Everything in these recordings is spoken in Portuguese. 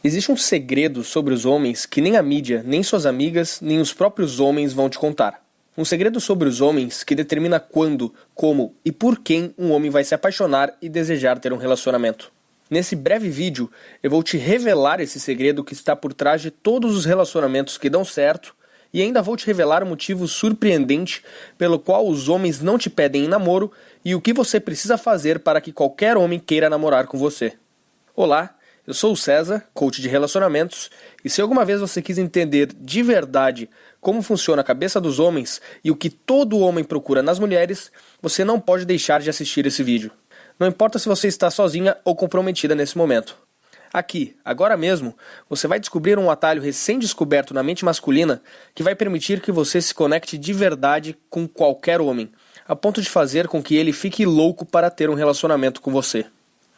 Existe um segredo sobre os homens que nem a mídia, nem suas amigas, nem os próprios homens vão te contar. Um segredo sobre os homens que determina quando, como e por quem um homem vai se apaixonar e desejar ter um relacionamento. Nesse breve vídeo, eu vou te revelar esse segredo que está por trás de todos os relacionamentos que dão certo e ainda vou te revelar um motivo surpreendente pelo qual os homens não te pedem em namoro e o que você precisa fazer para que qualquer homem queira namorar com você. Olá, eu sou o César, coach de relacionamentos, e se alguma vez você quis entender de verdade como funciona a cabeça dos homens e o que todo homem procura nas mulheres, você não pode deixar de assistir esse vídeo. Não importa se você está sozinha ou comprometida nesse momento. Aqui, agora mesmo, você vai descobrir um atalho recém-descoberto na mente masculina que vai permitir que você se conecte de verdade com qualquer homem, a ponto de fazer com que ele fique louco para ter um relacionamento com você.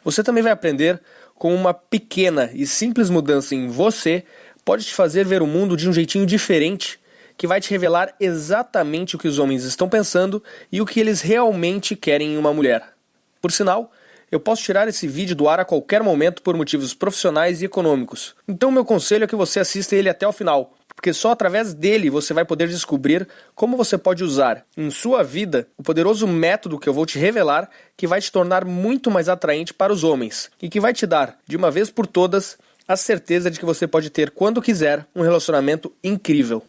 Você também vai aprender como uma pequena e simples mudança em você pode te fazer ver o mundo de um jeitinho diferente, que vai te revelar exatamente o que os homens estão pensando e o que eles realmente querem em uma mulher. Por sinal, eu posso tirar esse vídeo do ar a qualquer momento por motivos profissionais e econômicos. Então meu conselho é que você assista ele até o final, porque só através dele você vai poder descobrir como você pode usar em sua vida o poderoso método que eu vou te revelar, que vai te tornar muito mais atraente para os homens e que vai te dar, de uma vez por todas, a certeza de que você pode ter, quando quiser, um relacionamento incrível.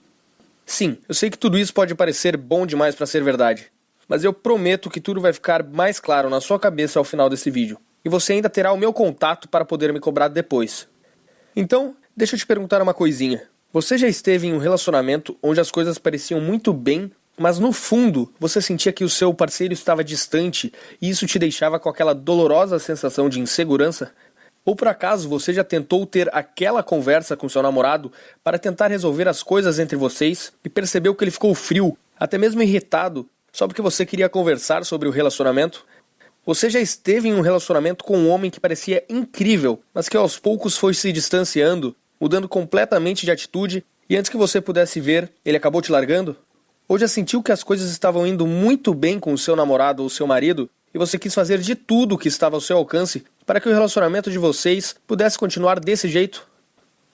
Sim, eu sei que tudo isso pode parecer bom demais para ser verdade, mas eu prometo que tudo vai ficar mais claro na sua cabeça ao final desse vídeo. E você ainda terá o meu contato para poder me cobrar depois. Então, deixa eu te perguntar uma coisinha. Você já esteve em um relacionamento onde as coisas pareciam muito bem, mas no fundo você sentia que o seu parceiro estava distante e isso te deixava com aquela dolorosa sensação de insegurança? Ou por acaso você já tentou ter aquela conversa com seu namorado para tentar resolver as coisas entre vocês e percebeu que ele ficou frio, até mesmo irritado, só porque você queria conversar sobre o relacionamento? Você já esteve em um relacionamento com um homem que parecia incrível, mas que aos poucos foi se distanciando, mudando completamente de atitude, e antes que você pudesse ver, ele acabou te largando? Ou já sentiu que as coisas estavam indo muito bem com o seu namorado ou seu marido, e você quis fazer de tudo o que estava ao seu alcance para que o relacionamento de vocês pudesse continuar desse jeito?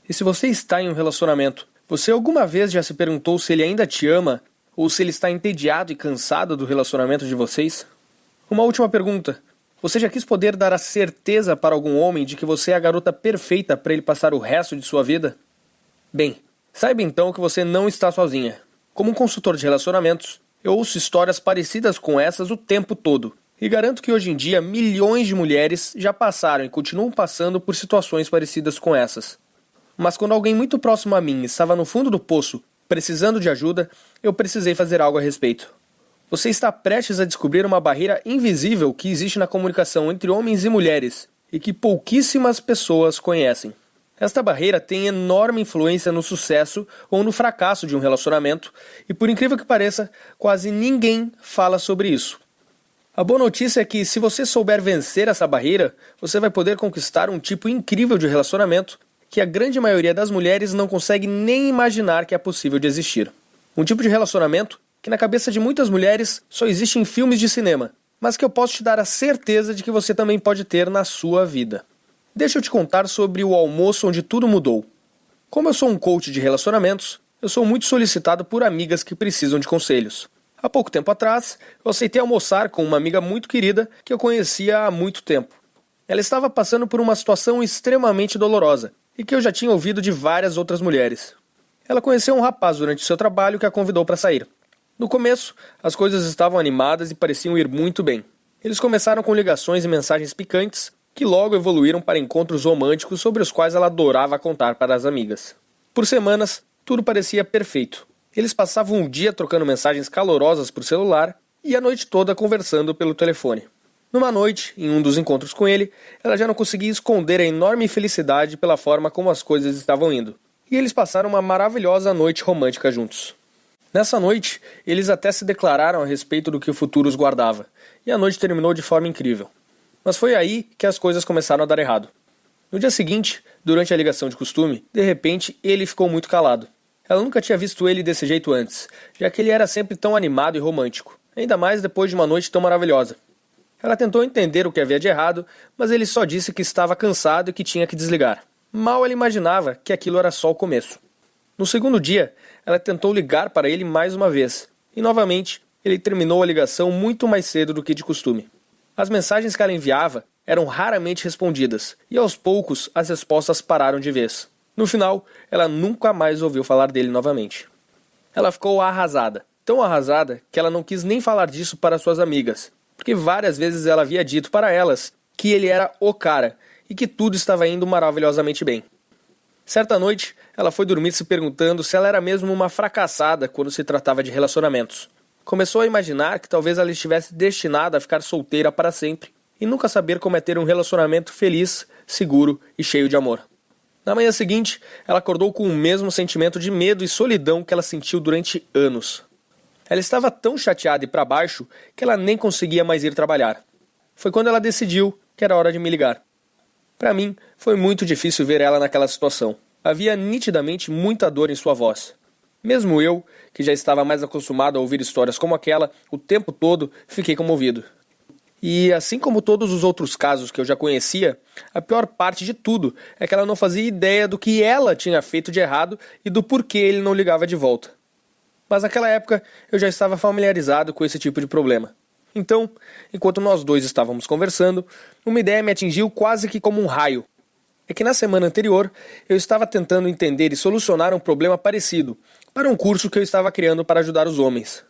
E se você está em um relacionamento, você alguma vez já se perguntou se ele ainda te ama, ou se ele está entediado e cansado do relacionamento de vocês? Uma última pergunta. Você já quis poder dar a certeza para algum homem de que você é a garota perfeita para ele passar o resto de sua vida? Bem, saiba então que você não está sozinha. Como um consultor de relacionamentos, eu ouço histórias parecidas com essas o tempo todo. E garanto que hoje em dia milhões de mulheres já passaram e continuam passando por situações parecidas com essas. Mas quando alguém muito próximo a mim estava no fundo do poço, precisando de ajuda, eu precisei fazer algo a respeito. Você está prestes a descobrir uma barreira invisível que existe na comunicação entre homens e mulheres e que pouquíssimas pessoas conhecem. Esta barreira tem enorme influência no sucesso ou no fracasso de um relacionamento e, por incrível que pareça, quase ninguém fala sobre isso. A boa notícia é que, se você souber vencer essa barreira, você vai poder conquistar um tipo incrível de relacionamento que a grande maioria das mulheres não consegue nem imaginar que é possível de existir. Um tipo de relacionamento que na cabeça de muitas mulheres só existe em filmes de cinema, mas que eu posso te dar a certeza de que você também pode ter na sua vida. Deixa eu te contar sobre o almoço onde tudo mudou. Como eu sou um coach de relacionamentos, eu sou muito solicitado por amigas que precisam de conselhos. Há pouco tempo atrás, eu aceitei almoçar com uma amiga muito querida que eu conhecia há muito tempo. Ela estava passando por uma situação extremamente dolorosa e que eu já tinha ouvido de várias outras mulheres. Ela conheceu um rapaz durante seu trabalho que a convidou para sair. No começo, as coisas estavam animadas e pareciam ir muito bem. Eles começaram com ligações e mensagens picantes, que logo evoluíram para encontros românticos sobre os quais ela adorava contar para as amigas. Por semanas, tudo parecia perfeito. Eles passavam um dia trocando mensagens calorosas por celular e a noite toda conversando pelo telefone. Numa noite, em um dos encontros com ele, ela já não conseguia esconder a enorme felicidade pela forma como as coisas estavam indo. E eles passaram uma maravilhosa noite romântica juntos. Nessa noite, eles até se declararam a respeito do que o futuro os guardava, e a noite terminou de forma incrível. Mas foi aí que as coisas começaram a dar errado. No dia seguinte, durante a ligação de costume, de repente ele ficou muito calado. Ela nunca tinha visto ele desse jeito antes, já que ele era sempre tão animado e romântico, ainda mais depois de uma noite tão maravilhosa. Ela tentou entender o que havia de errado, mas ele só disse que estava cansado e que tinha que desligar. Mal ela imaginava que aquilo era só o começo. No segundo dia, ela tentou ligar para ele mais uma vez, e novamente ele terminou a ligação muito mais cedo do que de costume. As mensagens que ela enviava eram raramente respondidas, e aos poucos as respostas pararam de vez. No final, ela nunca mais ouviu falar dele novamente. Ela ficou arrasada, tão arrasada que ela não quis nem falar disso para suas amigas, porque várias vezes ela havia dito para elas que ele era o cara e que tudo estava indo maravilhosamente bem. Certa noite, ela foi dormir se perguntando se ela era mesmo uma fracassada quando se tratava de relacionamentos. Começou a imaginar que talvez ela estivesse destinada a ficar solteira para sempre e nunca saber como é ter um relacionamento feliz, seguro e cheio de amor. Na manhã seguinte, ela acordou com o mesmo sentimento de medo e solidão que ela sentiu durante anos. Ela estava tão chateada e para baixo que ela nem conseguia mais ir trabalhar. Foi quando ela decidiu que era hora de me ligar. Para mim, foi muito difícil ver ela naquela situação. Havia nitidamente muita dor em sua voz. Mesmo eu, que já estava mais acostumado a ouvir histórias como aquela, o tempo todo fiquei comovido. E assim como todos os outros casos que eu já conhecia, a pior parte de tudo é que ela não fazia ideia do que ela tinha feito de errado e do porquê ele não ligava de volta. Mas naquela época eu já estava familiarizado com esse tipo de problema. Então, enquanto nós dois estávamos conversando, uma ideia me atingiu quase que como um raio. É que na semana anterior eu estava tentando entender e solucionar um problema parecido para um curso que eu estava criando para ajudar os homens.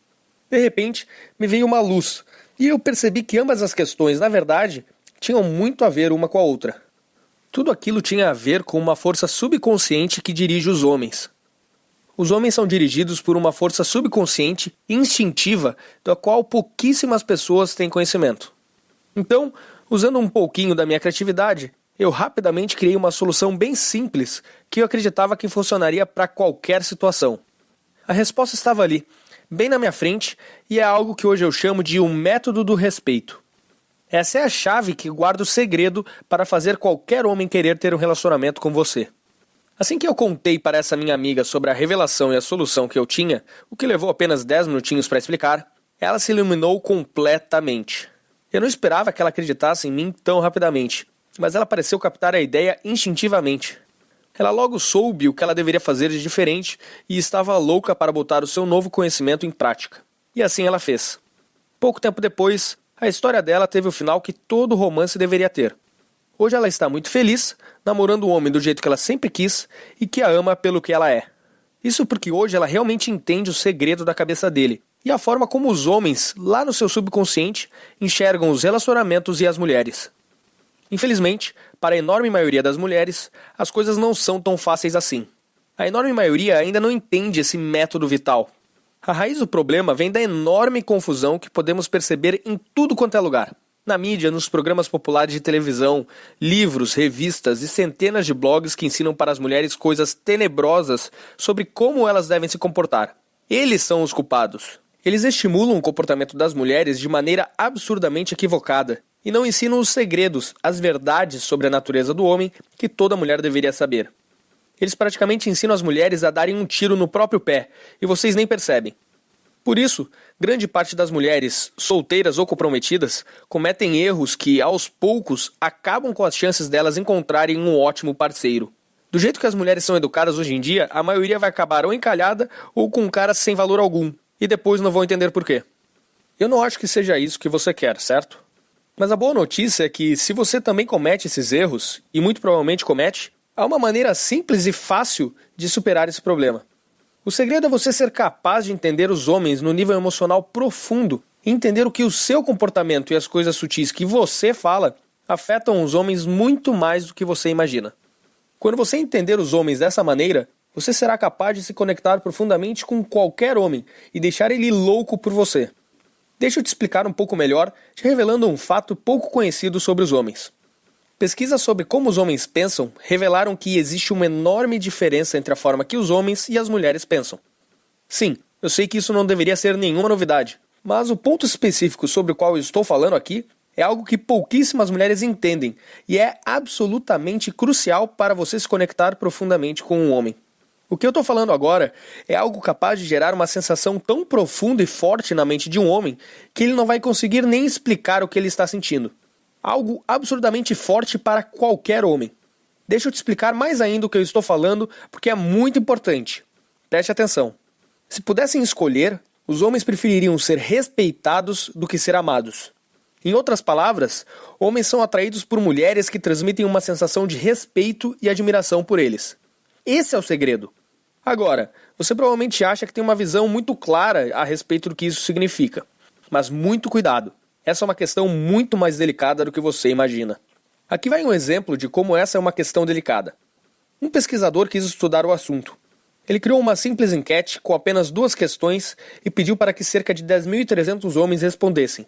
De repente, me veio uma luz e eu percebi que ambas as questões, na verdade, tinham muito a ver uma com a outra. Tudo aquilo tinha a ver com uma força subconsciente que dirige os homens. Os homens são dirigidos por uma força subconsciente e instintiva da qual pouquíssimas pessoas têm conhecimento. Então, usando um pouquinho da minha criatividade, eu rapidamente criei uma solução bem simples que eu acreditava que funcionaria para qualquer situação. A resposta estava ali, bem na minha frente, e é algo que hoje eu chamo de o método do respeito. Essa é a chave que guarda o segredo para fazer qualquer homem querer ter um relacionamento com você. Assim que eu contei para essa minha amiga sobre a revelação e a solução que eu tinha, o que levou apenas 10 minutinhos para explicar, ela se iluminou completamente. Eu não esperava que ela acreditasse em mim tão rapidamente, mas ela pareceu captar a ideia instintivamente. Ela logo soube o que ela deveria fazer de diferente e estava louca para botar o seu novo conhecimento em prática. E assim ela fez. Pouco tempo depois, a história dela teve o final que todo romance deveria ter. Hoje ela está muito feliz, namorando um homem do jeito que ela sempre quis e que a ama pelo que ela é. Isso porque hoje ela realmente entende o segredo da cabeça dele e a forma como os homens, lá no seu subconsciente, enxergam os relacionamentos e as mulheres. Infelizmente, para a enorme maioria das mulheres, as coisas não são tão fáceis assim. A enorme maioria ainda não entende esse método vital. A raiz do problema vem da enorme confusão que podemos perceber em tudo quanto é lugar. Na mídia, nos programas populares de televisão, livros, revistas e centenas de blogs que ensinam para as mulheres coisas tenebrosas sobre como elas devem se comportar. Eles são os culpados. Eles estimulam o comportamento das mulheres de maneira absurdamente equivocada e não ensinam os segredos, as verdades sobre a natureza do homem que toda mulher deveria saber. Eles praticamente ensinam as mulheres a darem um tiro no próprio pé e vocês nem percebem. Por isso, grande parte das mulheres, solteiras ou comprometidas, cometem erros que, aos poucos, acabam com as chances delas encontrarem um ótimo parceiro. Do jeito que as mulheres são educadas hoje em dia, a maioria vai acabar ou encalhada ou com um cara sem valor algum, e depois não vão entender por quê. Eu não acho que seja isso que você quer, certo? Mas a boa notícia é que, se você também comete esses erros, e muito provavelmente comete, há uma maneira simples e fácil de superar esse problema. O segredo é você ser capaz de entender os homens no nível emocional profundo e entender o que o seu comportamento e as coisas sutis que você fala afetam os homens muito mais do que você imagina. Quando você entender os homens dessa maneira, você será capaz de se conectar profundamente com qualquer homem e deixar ele louco por você. Deixa eu te explicar um pouco melhor, te revelando um fato pouco conhecido sobre os homens. Pesquisas sobre como os homens pensam revelaram que existe uma enorme diferença entre a forma que os homens e as mulheres pensam. Sim, eu sei que isso não deveria ser nenhuma novidade, mas o ponto específico sobre o qual eu estou falando aqui é algo que pouquíssimas mulheres entendem e é absolutamente crucial para você se conectar profundamente com um homem. O que eu estou falando agora é algo capaz de gerar uma sensação tão profunda e forte na mente de um homem que ele não vai conseguir nem explicar o que ele está sentindo. Algo absurdamente forte para qualquer homem. Deixa eu te explicar mais ainda o que eu estou falando, porque é muito importante. Preste atenção. Se pudessem escolher, os homens prefeririam ser respeitados do que ser amados. Em outras palavras, homens são atraídos por mulheres que transmitem uma sensação de respeito e admiração por eles. Esse é o segredo. Agora, você provavelmente acha que tem uma visão muito clara a respeito do que isso significa. Mas muito cuidado. Essa é uma questão muito mais delicada do que você imagina. Aqui vai um exemplo de como essa é uma questão delicada. Um pesquisador quis estudar o assunto. Ele criou uma simples enquete com apenas 2 questões e pediu para que cerca de 10.300 homens respondessem.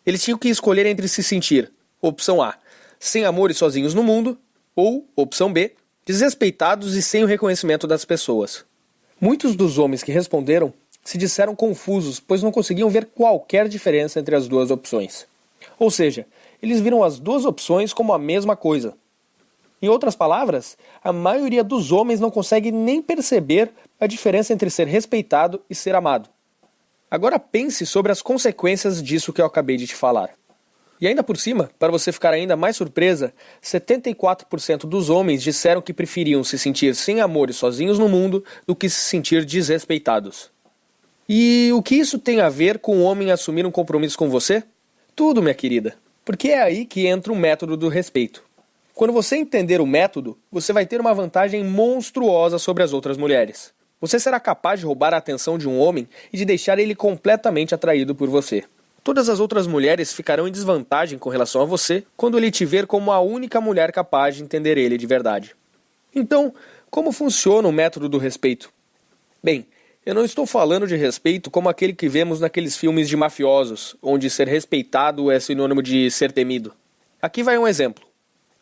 Eles tinham que escolher entre se sentir, opção A, sem amor e sozinhos no mundo, ou, opção B, desrespeitados e sem o reconhecimento das pessoas. Muitos dos homens que responderam se disseram confusos, pois não conseguiam ver qualquer diferença entre as 2 opções. Ou seja, eles viram as 2 opções como a mesma coisa. Em outras palavras, a maioria dos homens não consegue nem perceber a diferença entre ser respeitado e ser amado. Agora pense sobre as consequências disso que eu acabei de te falar. E ainda por cima, para você ficar ainda mais surpresa, 74% dos homens disseram que preferiam se sentir sem amor e sozinhos no mundo do que se sentir desrespeitados. E o que isso tem a ver com o homem assumir um compromisso com você? Tudo, minha querida. Porque é aí que entra o método do respeito. Quando você entender o método, você vai ter uma vantagem monstruosa sobre as outras mulheres. Você será capaz de roubar a atenção de um homem e de deixar ele completamente atraído por você. Todas as outras mulheres ficarão em desvantagem com relação a você quando ele te ver como a única mulher capaz de entender ele de verdade. Então, como funciona o método do respeito? Bem, eu não estou falando de respeito como aquele que vemos naqueles filmes de mafiosos, onde ser respeitado é sinônimo de ser temido. Aqui vai um exemplo.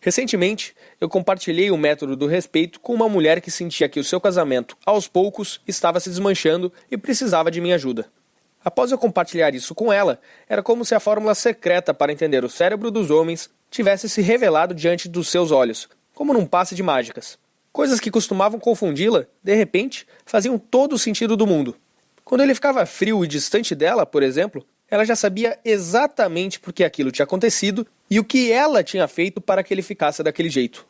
Recentemente, eu compartilhei o método do respeito com uma mulher que sentia que o seu casamento, aos poucos, estava se desmanchando e precisava de minha ajuda. Após eu compartilhar isso com ela, era como se a fórmula secreta para entender o cérebro dos homens tivesse se revelado diante dos seus olhos, como num passe de mágicas. Coisas que costumavam confundi-la, de repente, faziam todo o sentido do mundo. Quando ele ficava frio e distante dela, por exemplo, ela já sabia exatamente por que aquilo tinha acontecido e o que ela tinha feito para que ele ficasse daquele jeito.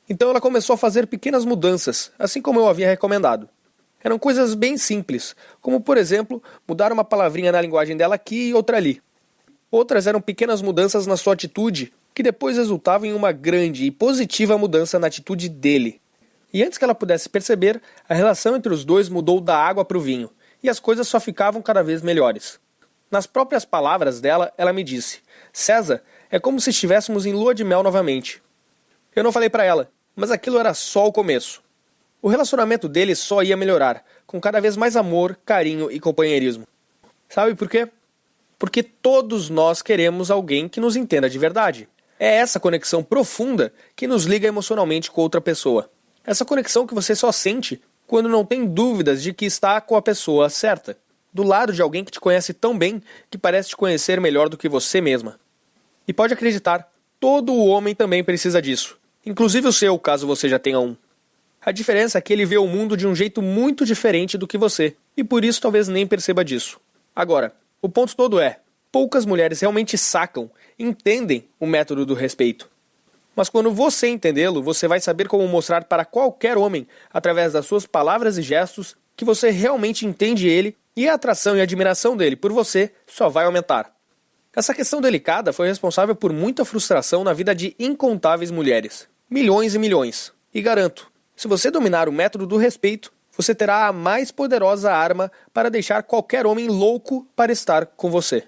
Então ela começou a fazer pequenas mudanças, assim como eu havia recomendado. Eram coisas bem simples, como por exemplo, mudar uma palavrinha na linguagem dela aqui e outra ali. Outras eram pequenas mudanças na sua atitude, que depois resultavam em uma grande e positiva mudança na atitude dele. E antes que ela pudesse perceber, a relação entre os dois mudou da água para o vinho, e as coisas só ficavam cada vez melhores. Nas próprias palavras dela, ela me disse: César, é como se estivéssemos em lua de mel novamente. Eu não falei para ela, mas aquilo era só o começo. O relacionamento deles só ia melhorar, com cada vez mais amor, carinho e companheirismo. Sabe por quê? Porque todos nós queremos alguém que nos entenda de verdade. É essa conexão profunda que nos liga emocionalmente com outra pessoa. Essa conexão que você só sente quando não tem dúvidas de que está com a pessoa certa. Do lado de alguém que te conhece tão bem que parece te conhecer melhor do que você mesma. E pode acreditar, todo homem também precisa disso. Inclusive o seu, caso você já tenha um. A diferença é que ele vê o mundo de um jeito muito diferente do que você, e por isso talvez nem perceba disso. Agora, o ponto todo é, poucas mulheres realmente sacam, entendem o método do respeito. Mas quando você entendê-lo, você vai saber como mostrar para qualquer homem, através das suas palavras e gestos, que você realmente entende ele e a atração e admiração dele por você só vai aumentar. Essa questão delicada foi responsável por muita frustração na vida de incontáveis mulheres. Milhões e milhões. E garanto, se você dominar o método do respeito, você terá a mais poderosa arma para deixar qualquer homem louco para estar com você.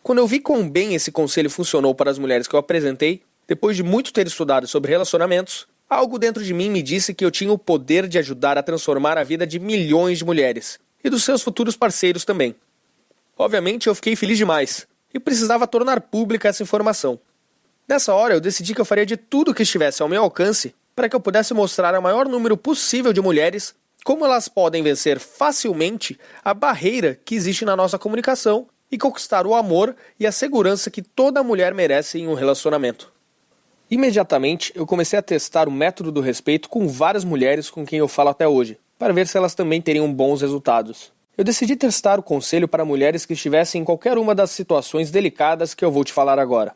Quando eu vi quão bem esse conselho funcionou para as mulheres que eu apresentei, depois de muito ter estudado sobre relacionamentos, algo dentro de mim me disse que eu tinha o poder de ajudar a transformar a vida de milhões de mulheres, e dos seus futuros parceiros também. Obviamente eu fiquei feliz demais, e precisava tornar pública essa informação. Nessa hora eu decidi que eu faria de tudo que estivesse ao meu alcance para que eu pudesse mostrar ao maior número possível de mulheres como elas podem vencer facilmente a barreira que existe na nossa comunicação e conquistar o amor e a segurança que toda mulher merece em um relacionamento. Imediatamente eu comecei a testar o método do respeito com várias mulheres com quem eu falo até hoje, para ver se elas também teriam bons resultados. Eu decidi testar o conselho para mulheres que estivessem em qualquer uma das situações delicadas que eu vou te falar agora.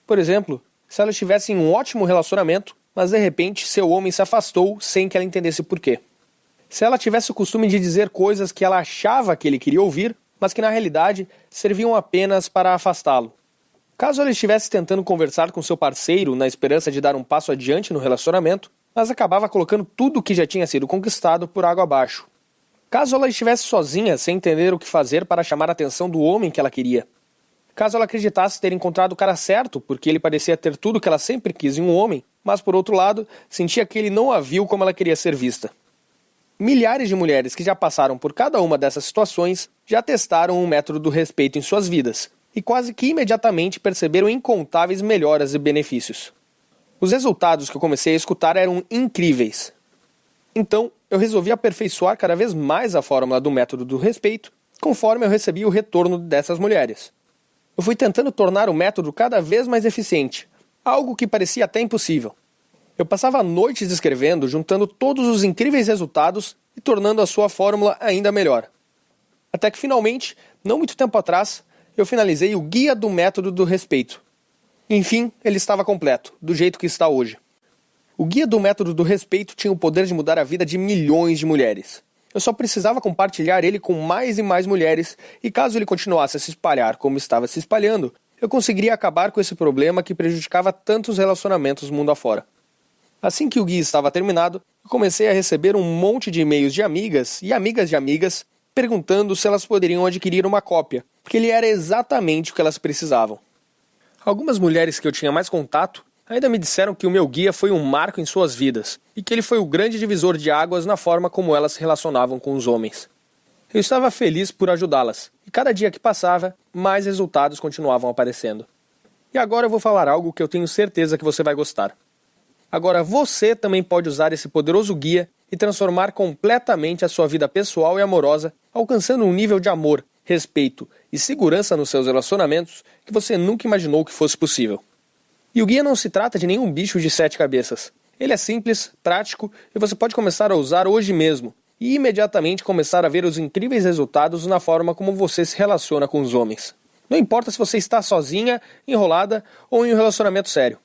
Por exemplo, se elas tivessem um ótimo relacionamento, mas de repente seu homem se afastou sem que ela entendesse por quê. Se ela tivesse o costume de dizer coisas que ela achava que ele queria ouvir, mas que na realidade serviam apenas para afastá-lo. Caso ela estivesse tentando conversar com seu parceiro na esperança de dar um passo adiante no relacionamento, mas acabava colocando tudo o que já tinha sido conquistado por água abaixo. Caso ela estivesse sozinha, sem entender o que fazer para chamar a atenção do homem que ela queria. Caso ela acreditasse ter encontrado o cara certo, porque ele parecia ter tudo que ela sempre quis em um homem, mas por outro lado, sentia que ele não a viu como ela queria ser vista. Milhares de mulheres que já passaram por cada uma dessas situações já testaram o método do respeito em suas vidas, e quase que imediatamente perceberam incontáveis melhoras e benefícios. Os resultados que eu comecei a escutar eram incríveis. Então, eu resolvi aperfeiçoar cada vez mais a fórmula do método do respeito, conforme eu recebi o retorno dessas mulheres. Eu fui tentando tornar o método cada vez mais eficiente, algo que parecia até impossível. Eu passava noites escrevendo, juntando todos os incríveis resultados e tornando a sua fórmula ainda melhor. Até que finalmente, não muito tempo atrás, eu finalizei o Guia do Método do Respeito. Enfim, ele estava completo, do jeito que está hoje. O Guia do Método do Respeito tinha o poder de mudar a vida de milhões de mulheres. Eu só precisava compartilhar ele com mais e mais mulheres, e caso ele continuasse a se espalhar como estava se espalhando, eu conseguiria acabar com esse problema que prejudicava tantos relacionamentos mundo afora. Assim que o guia estava terminado, eu comecei a receber um monte de e-mails de amigas e amigas de amigas perguntando se elas poderiam adquirir uma cópia, porque ele era exatamente o que elas precisavam. Algumas mulheres que eu tinha mais contato ainda me disseram que o meu guia foi um marco em suas vidas e que ele foi o grande divisor de águas na forma como elas se relacionavam com os homens. Eu estava feliz por ajudá-las, e cada dia que passava, mais resultados continuavam aparecendo. E agora eu vou falar algo que eu tenho certeza que você vai gostar. Agora você também pode usar esse poderoso guia e transformar completamente a sua vida pessoal e amorosa, alcançando um nível de amor, respeito e segurança nos seus relacionamentos que você nunca imaginou que fosse possível. E o guia não se trata de nenhum bicho de 7 cabeças. Ele é simples, prático e você pode começar a usar hoje mesmo e imediatamente começar a ver os incríveis resultados na forma como você se relaciona com os homens. Não importa se você está sozinha, enrolada ou em um relacionamento sério.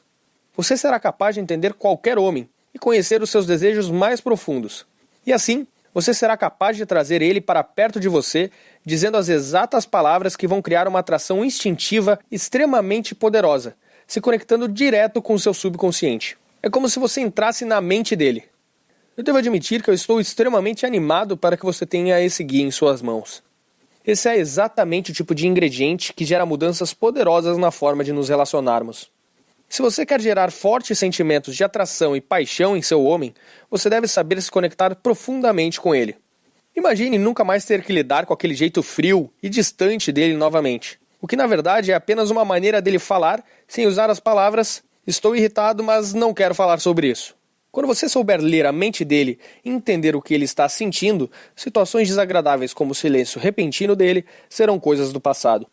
Você será capaz de entender qualquer homem e conhecer os seus desejos mais profundos. E assim, você será capaz de trazer ele para perto de você, dizendo as exatas palavras que vão criar uma atração instintiva extremamente poderosa, se conectando direto com o seu subconsciente. É como se você entrasse na mente dele. Eu devo admitir que eu estou extremamente animado para que você tenha esse guia em suas mãos. Esse é exatamente o tipo de ingrediente que gera mudanças poderosas na forma de nos relacionarmos. Se você quer gerar fortes sentimentos de atração e paixão em seu homem, você deve saber se conectar profundamente com ele. Imagine nunca mais ter que lidar com aquele jeito frio e distante dele novamente. O que na verdade é apenas uma maneira dele falar sem usar as palavras "estou irritado, mas não quero falar sobre isso". Quando você souber ler a mente dele e entender o que ele está sentindo, situações desagradáveis como o silêncio repentino dele serão coisas do passado.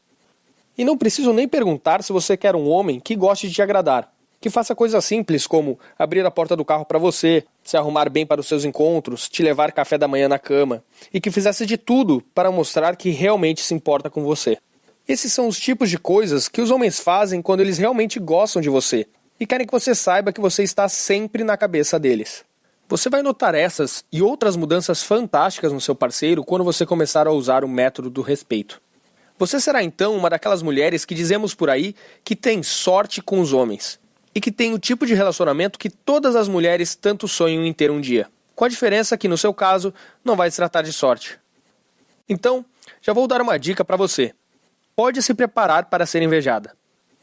E não preciso nem perguntar se você quer um homem que goste de te agradar, que faça coisas simples como abrir a porta do carro para você, se arrumar bem para os seus encontros, te levar café da manhã na cama, e que fizesse de tudo para mostrar que realmente se importa com você. Esses são os tipos de coisas que os homens fazem quando eles realmente gostam de você e querem que você saiba que você está sempre na cabeça deles. Você vai notar essas e outras mudanças fantásticas no seu parceiro quando você começar a usar o método do respeito. Você será então uma daquelas mulheres que dizemos por aí que tem sorte com os homens e que tem o tipo de relacionamento que todas as mulheres tanto sonham em ter um dia. Com a diferença que no seu caso não vai se tratar de sorte. Então, já vou dar uma dica para você. Pode se preparar para ser invejada.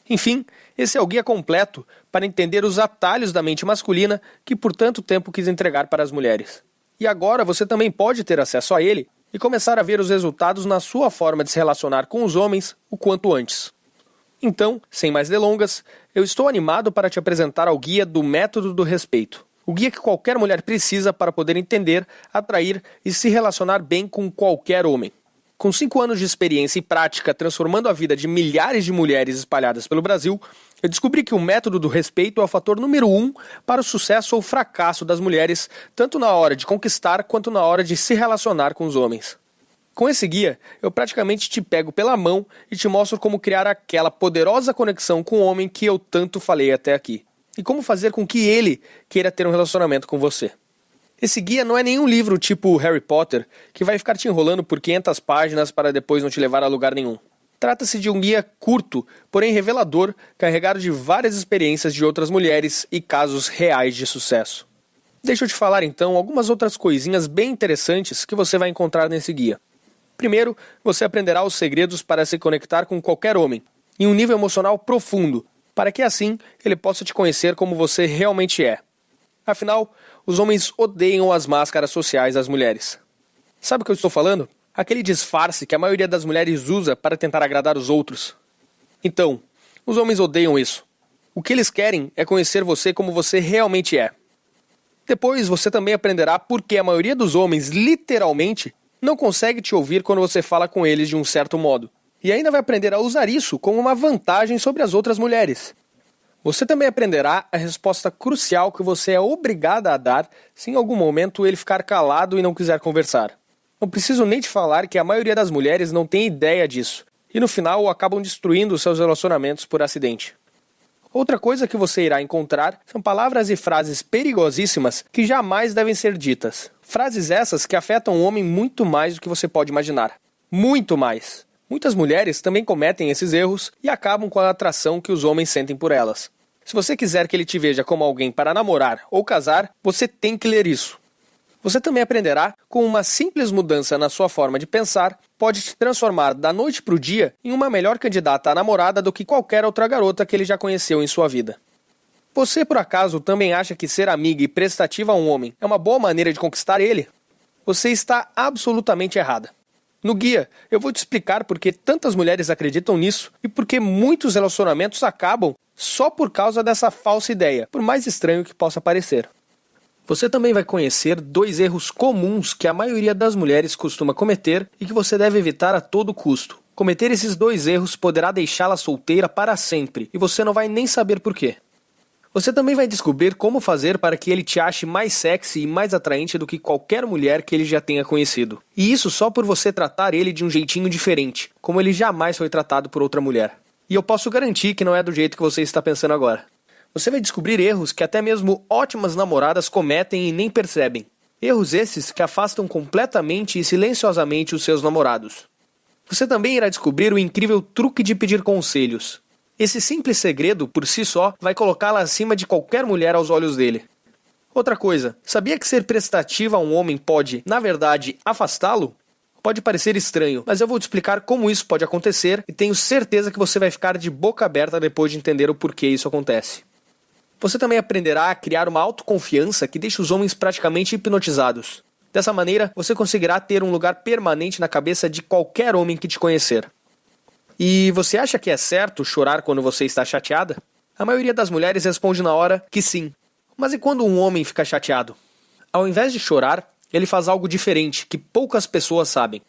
Enfim, esse é o guia completo para entender os atalhos da mente masculina que por tanto tempo quis entregar para as mulheres. E agora você também pode ter acesso a ele e começar a ver os resultados na sua forma de se relacionar com os homens o quanto antes. Então, sem mais delongas, eu estou animado para te apresentar ao guia do Método do Respeito. O guia que qualquer mulher precisa para poder entender, atrair e se relacionar bem com qualquer homem. Com 5 anos de experiência e prática transformando a vida de milhares de mulheres espalhadas pelo Brasil, eu descobri que o método do respeito é o fator número 1 para o sucesso ou fracasso das mulheres, tanto na hora de conquistar quanto na hora de se relacionar com os homens. Com esse guia, eu praticamente te pego pela mão e te mostro como criar aquela poderosa conexão com o homem que eu tanto falei até aqui. e como fazer com que ele queira ter um relacionamento com você. Esse guia não é nenhum livro tipo Harry Potter, que vai ficar te enrolando por 500 páginas para depois não te levar a lugar nenhum. Trata-se de um guia curto, porém revelador, carregado de várias experiências de outras mulheres e casos reais de sucesso. Deixa eu te falar então algumas outras coisinhas bem interessantes que você vai encontrar nesse guia. Primeiro, você aprenderá os segredos para se conectar com qualquer homem, em um nível emocional profundo, para que assim ele possa te conhecer como você realmente é. Afinal, os homens odeiam as máscaras sociais das mulheres. Sabe o que eu estou falando? Aquele disfarce que a maioria das mulheres usa para tentar agradar os outros. Então, os homens odeiam isso. O que eles querem é conhecer você como você realmente é. Depois você também aprenderá por que a maioria dos homens, literalmente, não consegue te ouvir quando você fala com eles de um certo modo. E ainda vai aprender a usar isso como uma vantagem sobre as outras mulheres. Você também aprenderá a resposta crucial que você é obrigada a dar se em algum momento ele ficar calado e não quiser conversar. Não preciso nem te falar que a maioria das mulheres não tem ideia disso, e no final acabam destruindo seus relacionamentos por acidente. Outra coisa que você irá encontrar são palavras e frases perigosíssimas que jamais devem ser ditas. Frases essas que afetam o homem muito mais do que você pode imaginar. Muito mais. Muitas mulheres também cometem esses erros e acabam com a atração que os homens sentem por elas. Se você quiser que ele te veja como alguém para namorar ou casar, você tem que ler isso. Você também aprenderá como uma simples mudança na sua forma de pensar pode te transformar da noite para o dia em uma melhor candidata à namorada do que qualquer outra garota que ele já conheceu em sua vida. Você, por acaso, também acha que ser amiga e prestativa a um homem é uma boa maneira de conquistar ele? Você está absolutamente errada. No guia, eu vou te explicar por que tantas mulheres acreditam nisso e por que muitos relacionamentos acabam só por causa dessa falsa ideia, por mais estranho que possa parecer. Você também vai conhecer 2 erros comuns que a maioria das mulheres costuma cometer e que você deve evitar a todo custo. Cometer esses 2 erros poderá deixá-la solteira para sempre e você não vai nem saber por quê. Você também vai descobrir como fazer para que ele te ache mais sexy e mais atraente do que qualquer mulher que ele já tenha conhecido. E isso só por você tratar ele de um jeitinho diferente, como ele jamais foi tratado por outra mulher. E eu posso garantir que não é do jeito que você está pensando agora. Você vai descobrir erros que até mesmo ótimas namoradas cometem e nem percebem. Erros esses que afastam completamente e silenciosamente os seus namorados. Você também irá descobrir o incrível truque de pedir conselhos. Esse simples segredo, por si só, vai colocá-la acima de qualquer mulher aos olhos dele. Outra coisa, sabia que ser prestativa a um homem pode, na verdade, afastá-lo? Pode parecer estranho, mas eu vou te explicar como isso pode acontecer e tenho certeza que você vai ficar de boca aberta depois de entender o porquê isso acontece. Você também aprenderá a criar uma autoconfiança que deixa os homens praticamente hipnotizados. Dessa maneira, você conseguirá ter um lugar permanente na cabeça de qualquer homem que te conhecer. E você acha que é certo chorar quando você está chateada? A maioria das mulheres responde na hora que sim. Mas e quando um homem fica chateado? Ao invés de chorar, ele faz algo diferente que poucas pessoas sabem.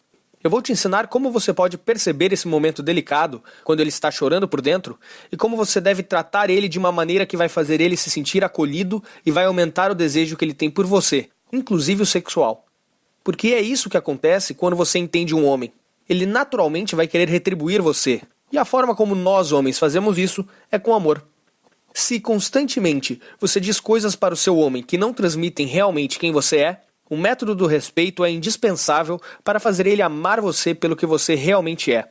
Eu vou te ensinar como você pode perceber esse momento delicado, quando ele está chorando por dentro, e como você deve tratar ele de uma maneira que vai fazer ele se sentir acolhido e vai aumentar o desejo que ele tem por você, inclusive o sexual. Porque é isso que acontece quando você entende um homem. Ele naturalmente vai querer retribuir você. E a forma como nós homens fazemos isso é com amor. Se constantemente você diz coisas para o seu homem que não transmitem realmente quem você é, o método do respeito é indispensável para fazer ele amar você pelo que você realmente é.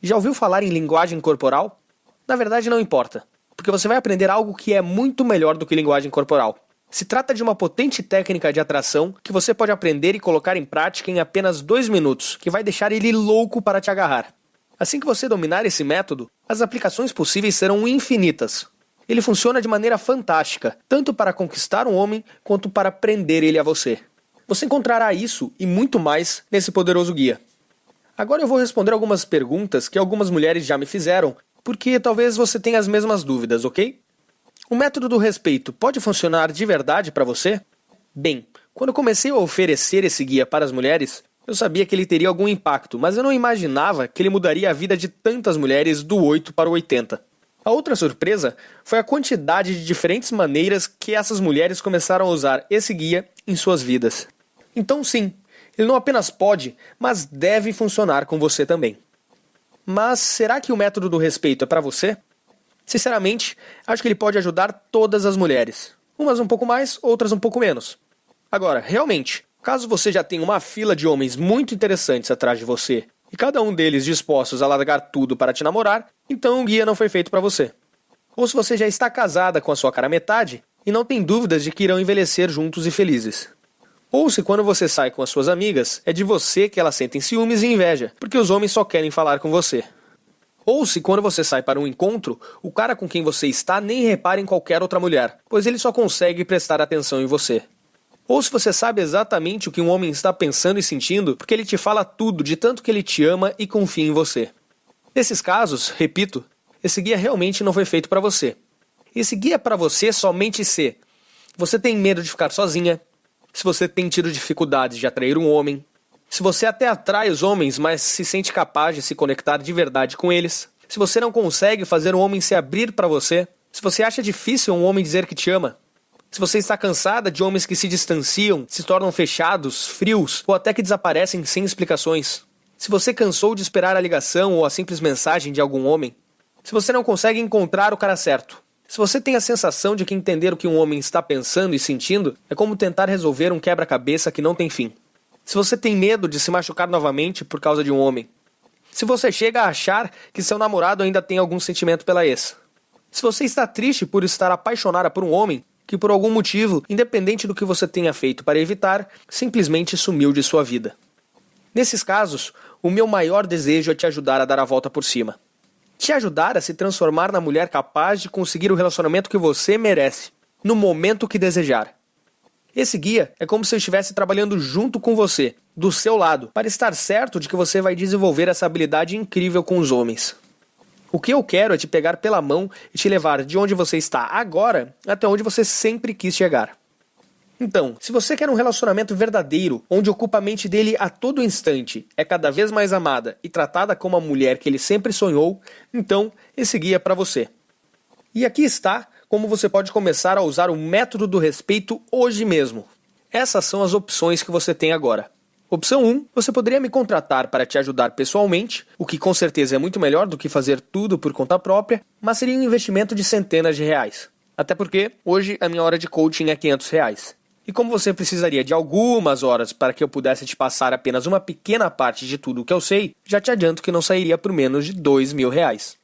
Já ouviu falar em linguagem corporal? Na verdade não importa, porque você vai aprender algo que é muito melhor do que linguagem corporal. Se trata de uma potente técnica de atração que você pode aprender e colocar em prática em apenas 2 minutos, que vai deixar ele louco para te agarrar. Assim que você dominar esse método, as aplicações possíveis serão infinitas. Ele funciona de maneira fantástica, tanto para conquistar um homem, quanto para prender ele a você. Você encontrará isso e muito mais nesse poderoso guia. Agora eu vou responder algumas perguntas que algumas mulheres já me fizeram, porque talvez você tenha as mesmas dúvidas, ok? O método do respeito pode funcionar de verdade para você? Bem, quando comecei a oferecer esse guia para as mulheres, eu sabia que ele teria algum impacto, mas eu não imaginava que ele mudaria a vida de tantas mulheres do 8 para o 80. A outra surpresa foi a quantidade de diferentes maneiras que essas mulheres começaram a usar esse guia em suas vidas. Então sim, ele não apenas pode, mas deve funcionar com você também. Mas será que o método do respeito é para você? Sinceramente, acho que ele pode ajudar todas as mulheres. Umas um pouco mais, outras um pouco menos. Agora, realmente, caso você já tenha uma fila de homens muito interessantes atrás de você, e cada um deles dispostos a largar tudo para te namorar, então o guia não foi feito para você. Ou se você já está casada com a sua cara metade, e não tem dúvidas de que irão envelhecer juntos e felizes. Ou se quando você sai com as suas amigas, é de você que elas sentem ciúmes e inveja, porque os homens só querem falar com você. Ou se quando você sai para um encontro, o cara com quem você está nem repara em qualquer outra mulher, pois ele só consegue prestar atenção em você. Ou se você sabe exatamente o que um homem está pensando e sentindo, porque ele te fala tudo de tanto que ele te ama e confia em você. Nesses casos, repito, esse guia realmente não foi feito para você. Esse guia é para você somente se você tem medo de ficar sozinha, se você tem tido dificuldades de atrair um homem, se você até atrai os homens, mas se sente capaz de se conectar de verdade com eles, se você não consegue fazer um homem se abrir para você, se você acha difícil um homem dizer que te ama, se você está cansada de homens que se distanciam, se tornam fechados, frios ou até que desaparecem sem explicações, se você cansou de esperar a ligação ou a simples mensagem de algum homem, se você não consegue encontrar o cara certo, se você tem a sensação de que entender o que um homem está pensando e sentindo é como tentar resolver um quebra-cabeça que não tem fim. Se você tem medo de se machucar novamente por causa de um homem. Se você chega a achar que seu namorado ainda tem algum sentimento pela ex. Se você está triste por estar apaixonada por um homem que por algum motivo, independente do que você tenha feito para evitar, simplesmente sumiu de sua vida. Nesses casos, o meu maior desejo é te ajudar a dar a volta por cima. Te ajudar a se transformar na mulher capaz de conseguir o relacionamento que você merece, no momento que desejar. Esse guia é como se eu estivesse trabalhando junto com você, do seu lado, para estar certo de que você vai desenvolver essa habilidade incrível com os homens. O que eu quero é te pegar pela mão e te levar de onde você está agora até onde você sempre quis chegar. Então, se você quer um relacionamento verdadeiro, onde ocupa a mente dele a todo instante, é cada vez mais amada e tratada como a mulher que ele sempre sonhou, então esse guia é para você. E aqui está como você pode começar a usar o método do respeito hoje mesmo. Essas são as opções que você tem agora. Opção 1, você poderia me contratar para te ajudar pessoalmente, o que com certeza é muito melhor do que fazer tudo por conta própria, mas seria um investimento de centenas de reais. Até porque, hoje, a minha hora de coaching é R$ 500. E como você precisaria de algumas horas para que eu pudesse te passar apenas uma pequena parte de tudo o que eu sei, já te adianto que não sairia por menos de R$ 2.000.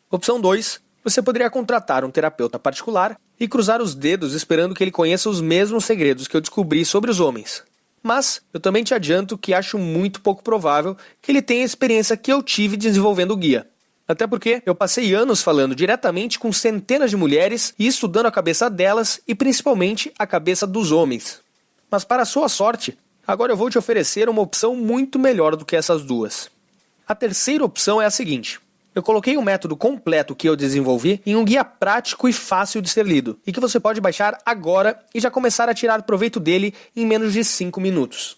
Opção 2, você poderia contratar um terapeuta particular e cruzar os dedos esperando que ele conheça os mesmos segredos que eu descobri sobre os homens. Mas eu também te adianto que acho muito pouco provável que ele tenha a experiência que eu tive desenvolvendo o guia. Até porque eu passei anos falando diretamente com centenas de mulheres e estudando a cabeça delas e principalmente a cabeça dos homens. Mas para a sua sorte, agora eu vou te oferecer uma opção muito melhor do que essas duas. A terceira opção é a seguinte. Eu coloquei um método completo que eu desenvolvi em um guia prático e fácil de ser lido, e que você pode baixar agora e já começar a tirar proveito dele em menos de 5 minutos.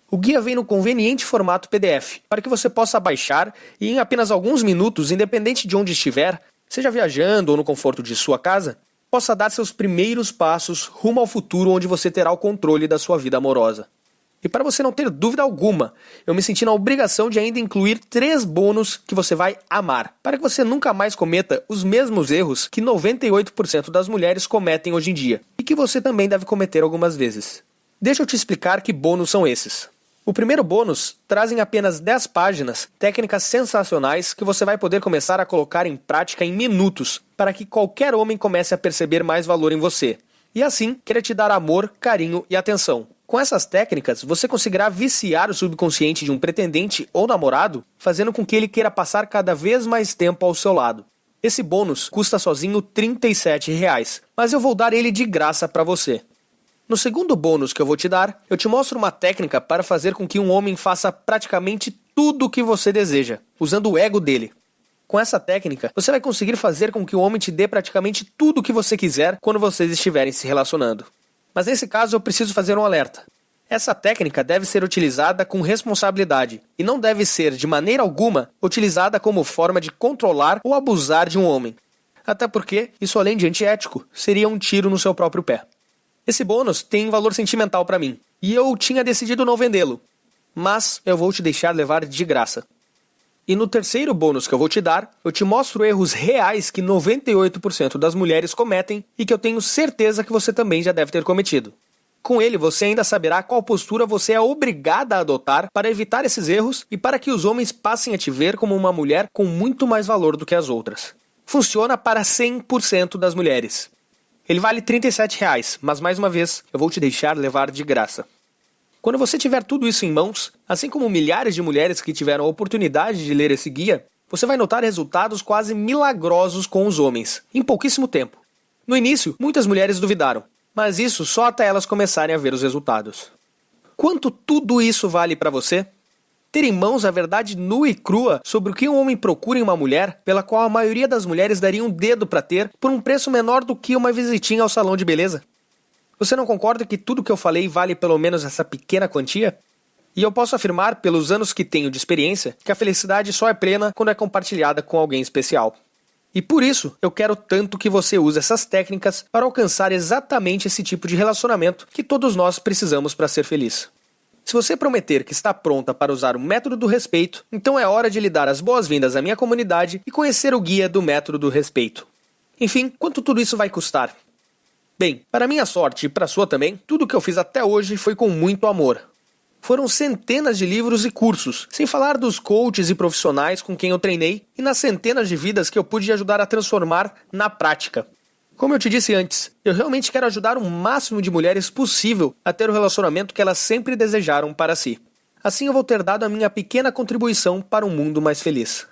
O guia vem no conveniente formato PDF, para que você possa baixar e em apenas alguns minutos, independente de onde estiver, seja viajando ou no conforto de sua casa, possa dar seus primeiros passos rumo ao futuro onde você terá o controle da sua vida amorosa. E para você não ter dúvida alguma, eu me senti na obrigação de ainda incluir 3 bônus que você vai amar, para que você nunca mais cometa os mesmos erros que 98% das mulheres cometem hoje em dia, e que você também deve cometer algumas vezes. Deixa eu te explicar que bônus são esses. O primeiro bônus traz em apenas 10 páginas técnicas sensacionais que você vai poder começar a colocar em prática em minutos para que qualquer homem comece a perceber mais valor em você e assim querer te dar amor, carinho e atenção. Com essas técnicas, você conseguirá viciar o subconsciente de um pretendente ou namorado, fazendo com que ele queira passar cada vez mais tempo ao seu lado. Esse bônus custa sozinho R$ 37, mas eu vou dar ele de graça para você. No segundo bônus que eu vou te dar, eu te mostro uma técnica para fazer com que um homem faça praticamente tudo o que você deseja, usando o ego dele. Com essa técnica, você vai conseguir fazer com que o homem te dê praticamente tudo o que você quiser quando vocês estiverem se relacionando. Mas nesse caso eu preciso fazer um alerta. Essa técnica deve ser utilizada com responsabilidade e não deve ser, de maneira alguma, utilizada como forma de controlar ou abusar de um homem. Até porque, isso além de antiético, seria um tiro no seu próprio pé. Esse bônus tem valor sentimental para mim, e eu tinha decidido não vendê-lo, mas eu vou te deixar levar de graça. E no terceiro bônus que eu vou te dar, eu te mostro erros reais que 98% das mulheres cometem e que eu tenho certeza que você também já deve ter cometido. Com ele, você ainda saberá qual postura você é obrigada a adotar para evitar esses erros e para que os homens passem a te ver como uma mulher com muito mais valor do que as outras. Funciona para 100% das mulheres. Ele vale R$ 37, mas mais uma vez, eu vou te deixar levar de graça. Quando você tiver tudo isso em mãos, assim como milhares de mulheres que tiveram a oportunidade de ler esse guia, você vai notar resultados quase milagrosos com os homens, em pouquíssimo tempo. No início, muitas mulheres duvidaram, mas isso só até elas começarem a ver os resultados. Quanto tudo isso vale para você? Ter em mãos a verdade nua e crua sobre o que um homem procura em uma mulher, pela qual a maioria das mulheres daria um dedo para ter, por um preço menor do que uma visitinha ao salão de beleza? Você não concorda que tudo que eu falei vale pelo menos essa pequena quantia? E eu posso afirmar, pelos anos que tenho de experiência, que a felicidade só é plena quando é compartilhada com alguém especial. E por isso, eu quero tanto que você use essas técnicas para alcançar exatamente esse tipo de relacionamento que todos nós precisamos para ser feliz. Se você prometer que está pronta para usar o método do respeito, então é hora de lhe dar as boas-vindas à minha comunidade e conhecer o guia do método do respeito. Enfim, quanto tudo isso vai custar? Bem, para minha sorte e para a sua também, tudo o que eu fiz até hoje foi com muito amor. Foram centenas de livros e cursos, sem falar dos coaches e profissionais com quem eu treinei e nas centenas de vidas que eu pude ajudar a transformar na prática. Como eu te disse antes, eu realmente quero ajudar o máximo de mulheres possível a ter o relacionamento que elas sempre desejaram para si. Assim eu vou ter dado a minha pequena contribuição para um mundo mais feliz.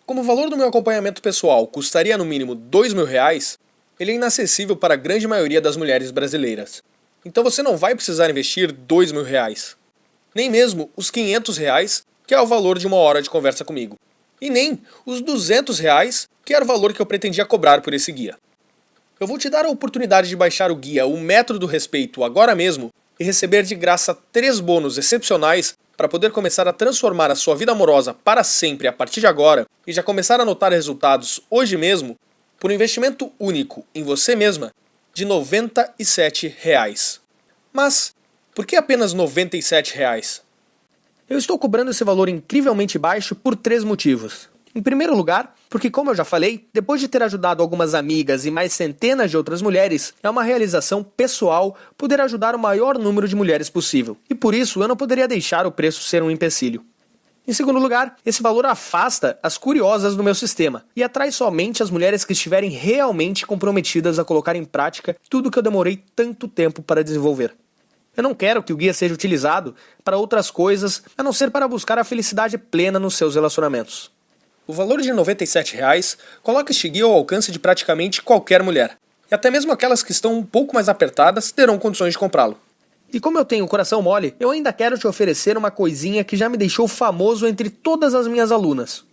Como o valor do meu acompanhamento pessoal custaria no mínimo R$ 2.000, ele é inacessível para a grande maioria das mulheres brasileiras. Então você não vai precisar investir R$ 2.000. Nem mesmo os R$ 500, que é o valor de uma hora de conversa comigo. E nem os R$ 200, que era o valor que eu pretendia cobrar por esse guia. Eu vou te dar a oportunidade de baixar o guia O Método do Respeito agora mesmo e receber de graça 3 bônus excepcionais para poder começar a transformar a sua vida amorosa para sempre a partir de agora e já começar a notar resultados hoje mesmo por um investimento único em você mesma de R$ 97. Mas, por que apenas R$ 97? Eu estou cobrando esse valor incrivelmente baixo por 3 motivos. Em primeiro lugar, porque como eu já falei, depois de ter ajudado algumas amigas e mais centenas de outras mulheres, é uma realização pessoal poder ajudar o maior número de mulheres possível. E por isso eu não poderia deixar o preço ser um empecilho. Em segundo lugar, esse valor afasta as curiosas do meu sistema e atrai somente as mulheres que estiverem realmente comprometidas a colocar em prática tudo que eu demorei tanto tempo para desenvolver. Eu não quero que o guia seja utilizado para outras coisas, a não ser para buscar a felicidade plena nos seus relacionamentos. O valor de R$ 97 coloca este guia ao alcance de praticamente qualquer mulher. E até mesmo aquelas que estão um pouco mais apertadas terão condições de comprá-lo. E como eu tenho o coração mole, eu ainda quero te oferecer uma coisinha que já me deixou famoso entre todas as minhas alunas.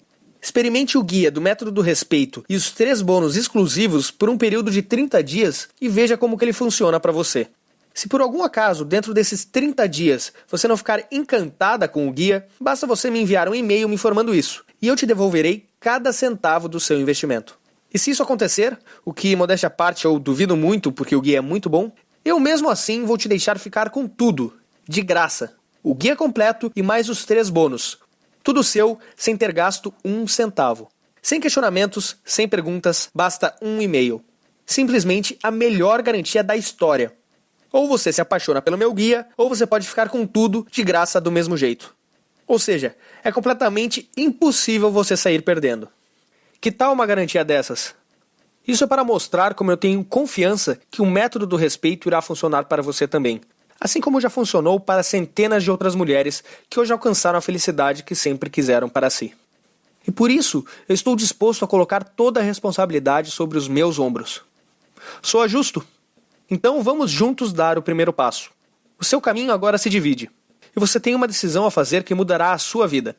Experimente o guia do Método do Respeito e os 3 bônus exclusivos por um período de 30 dias e veja como que ele funciona para você. Se por algum acaso, dentro desses 30 dias, você não ficar encantada com o guia, basta você me enviar um e-mail me informando isso, e eu te devolverei cada centavo do seu investimento. E se isso acontecer, o que, modéstia à parte, eu duvido muito porque o guia é muito bom, eu mesmo assim vou te deixar ficar com tudo, de graça. O guia completo e mais os 3 bônus. Tudo seu, sem ter gasto um centavo. Sem questionamentos, sem perguntas, basta um e-mail. Simplesmente a melhor garantia da história. Ou você se apaixona pelo meu guia, ou você pode ficar com tudo de graça do mesmo jeito. Ou seja, é completamente impossível você sair perdendo. Que tal uma garantia dessas? Isso é para mostrar como eu tenho confiança que o método do respeito irá funcionar para você também. Assim como já funcionou para centenas de outras mulheres que hoje alcançaram a felicidade que sempre quiseram para si. E por isso, eu estou disposto a colocar toda a responsabilidade sobre os meus ombros. Soa justo? Então vamos juntos dar o primeiro passo. O seu caminho agora se divide. E você tem uma decisão a fazer que mudará a sua vida.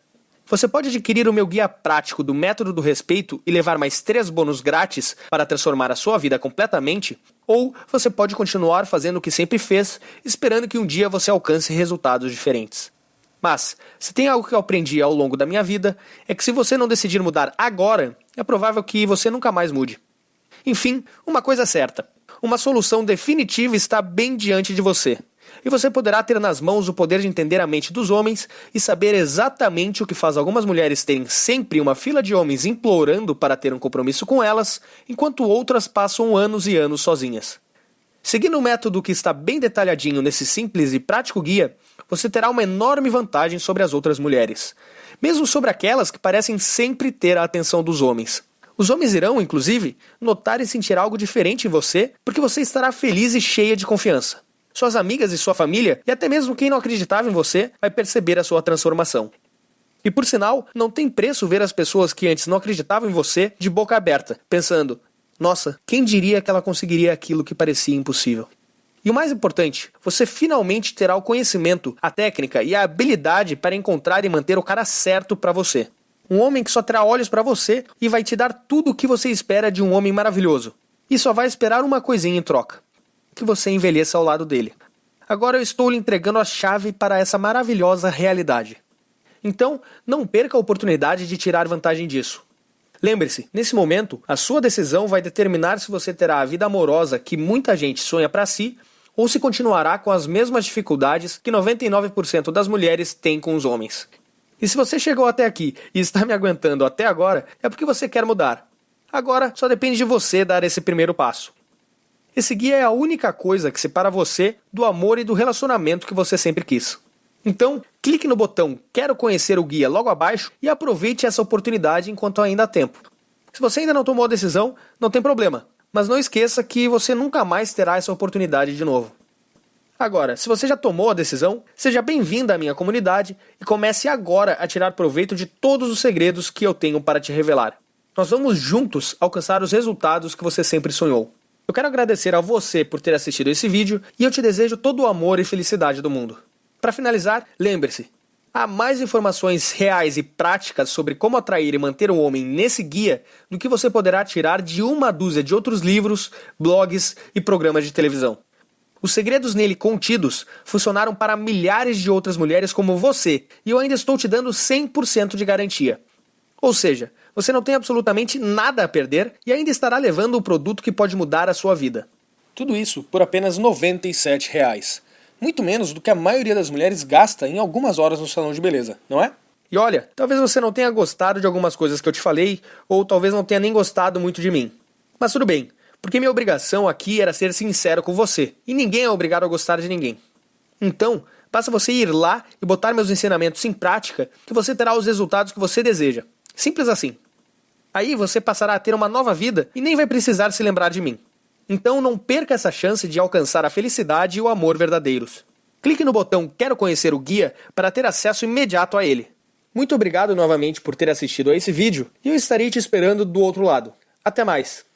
Você pode adquirir o meu guia prático do Método do Respeito e levar mais 3 bônus grátis para transformar a sua vida completamente, ou você pode continuar fazendo o que sempre fez, esperando que um dia você alcance resultados diferentes. Mas, se tem algo que eu aprendi ao longo da minha vida, é que se você não decidir mudar agora, é provável que você nunca mais mude. Enfim, uma coisa é certa. Uma solução definitiva está bem diante de você. e você poderá ter nas mãos o poder de entender a mente dos homens e saber exatamente o que faz algumas mulheres terem sempre uma fila de homens implorando para ter um compromisso com elas, enquanto outras passam anos e anos sozinhas. Seguindo o método que está bem detalhadinho nesse simples e prático guia, você terá uma enorme vantagem sobre as outras mulheres, mesmo sobre aquelas que parecem sempre ter a atenção dos homens. Os homens irão, inclusive, notar e sentir algo diferente em você porque você estará feliz e cheia de confiança. Suas amigas e sua família, e até mesmo quem não acreditava em você, vai perceber a sua transformação. E por sinal, não tem preço ver as pessoas que antes não acreditavam em você de boca aberta, pensando: nossa, quem diria que ela conseguiria aquilo que parecia impossível? E o mais importante, você finalmente terá o conhecimento, a técnica e a habilidade para encontrar e manter o cara certo para você. Um homem que só terá olhos para você e vai te dar tudo o que você espera de um homem maravilhoso. E só vai esperar uma coisinha em troca: que você envelheça ao lado dele. Agora eu estou lhe entregando a chave para essa maravilhosa realidade. Então, não perca a oportunidade de tirar vantagem disso. Lembre-se, nesse momento, a sua decisão vai determinar se você terá a vida amorosa que muita gente sonha para si ou se continuará com as mesmas dificuldades que 99% das mulheres têm com os homens. E se você chegou até aqui e está me aguentando até agora, é porque você quer mudar. Agora, só depende de você dar esse primeiro passo. Esse guia é a única coisa que separa você do amor e do relacionamento que você sempre quis. Então, clique no botão Quero conhecer o guia logo abaixo e aproveite essa oportunidade enquanto ainda há tempo. Se você ainda não tomou a decisão, não tem problema, mas não esqueça que você nunca mais terá essa oportunidade de novo. Agora, se você já tomou a decisão, seja bem-vinda à minha comunidade e comece agora a tirar proveito de todos os segredos que eu tenho para te revelar. Nós vamos juntos alcançar os resultados que você sempre sonhou. Eu quero agradecer a você por ter assistido esse vídeo e eu te desejo todo o amor e felicidade do mundo. Para finalizar, lembre-se, há mais informações reais e práticas sobre como atrair e manter um homem nesse guia do que você poderá tirar de uma dúzia de outros livros, blogs e programas de televisão. Os segredos nele contidos funcionaram para milhares de outras mulheres como você, e eu ainda estou te dando 100% de garantia. Ou seja, você não tem absolutamente nada a perder e ainda estará levando um produto que pode mudar a sua vida. Tudo isso por apenas R$ 97. Muito menos do que a maioria das mulheres gasta em algumas horas no salão de beleza, não é? E olha, talvez você não tenha gostado de algumas coisas que eu te falei, ou talvez não tenha nem gostado muito de mim. Mas tudo bem, porque minha obrigação aqui era ser sincero com você, e ninguém é obrigado a gostar de ninguém. Então, basta você ir lá e botar meus ensinamentos em prática, que você terá os resultados que você deseja. Simples assim. Aí você passará a ter uma nova vida e nem vai precisar se lembrar de mim. Então não perca essa chance de alcançar a felicidade e o amor verdadeiros. Clique no botão Quero conhecer o guia para ter acesso imediato a ele. Muito obrigado novamente por ter assistido a esse vídeo e eu estarei te esperando do outro lado. Até mais!